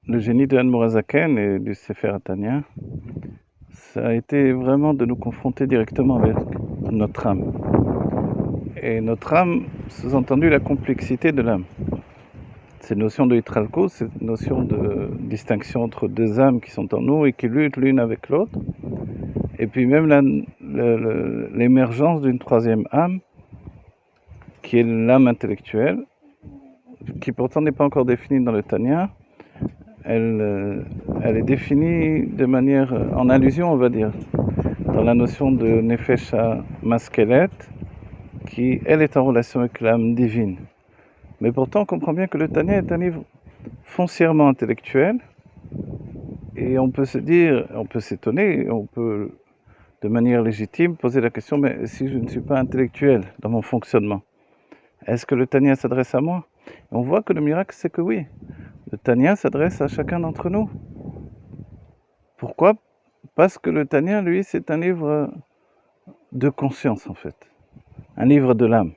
le génie de Admor HaZaken et du Sefer Tanya, ça a été vraiment de nous confronter directement avec notre âme. Et notre âme, sous-entendu la complexité de l'âme. Cette notion de Hitralkut, cette notion de distinction entre deux âmes qui sont en nous et qui luttent l'une avec l'autre. Et puis même l'émergence d'une troisième âme, qui est l'âme intellectuelle, qui pourtant n'est pas encore définie dans le Tanya. Elle est définie de manière, en allusion on va dire, dans la notion de Nefesh HaMaskelet, qui elle est en relation avec l'âme divine. Mais pourtant on comprend bien que le Tanya est un livre foncièrement intellectuel, et on peut se dire, on peut s'étonner, on peut de manière légitime poser la question, mais si je ne suis pas intellectuel dans mon fonctionnement, est-ce que le Tanya s'adresse à moi? Et on voit que le miracle c'est que oui, le Tanya s'adresse à chacun d'entre nous. Pourquoi? Parce que le Tanya, lui, c'est un livre de conscience en fait, un livre de l'âme.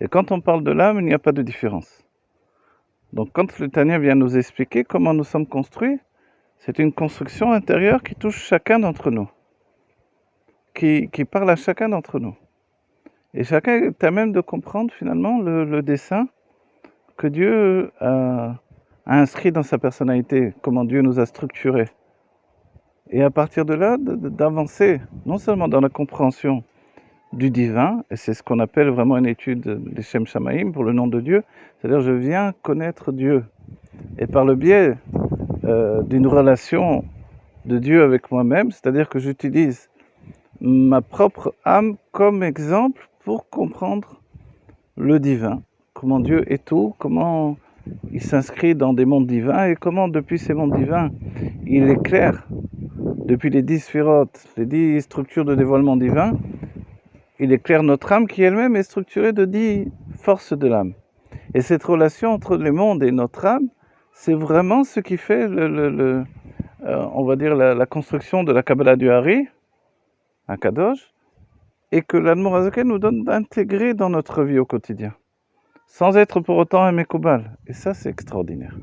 Et quand on parle de l'âme, il n'y a pas de différence. Donc quand le Tanya vient nous expliquer comment nous sommes construits, c'est une construction intérieure qui touche chacun d'entre nous, qui parle à chacun d'entre nous. Et chacun est à même de comprendre finalement le dessein que Dieu a inscrit dans sa personnalité, comment Dieu nous a structurés. Et à partir de là, d'avancer, non seulement dans la compréhension du divin, et c'est ce qu'on appelle vraiment une étude des Shem Shamaïm pour le nom de Dieu, c'est-à-dire je viens connaître Dieu. Et par le biais d'une relation de Dieu avec moi-même, c'est-à-dire que j'utilise ma propre âme comme exemple pour comprendre le divin, comment Dieu est tout, comment il s'inscrit dans des mondes divins et comment depuis ces mondes divins il éclaire, depuis les 10 sphirotes, les 10 structures de dévoilement divin, il éclaire notre âme qui elle-même est structurée de 10 forces de l'âme. Et cette relation entre les mondes et notre âme, c'est vraiment ce qui fait on va dire la construction de la Kabbalah du Hari, à Kadosh, et que l'Admor HaZaken nous donne d'intégrer dans notre vie au quotidien, sans être pour autant un Mekoubal. Et ça, c'est extraordinaire.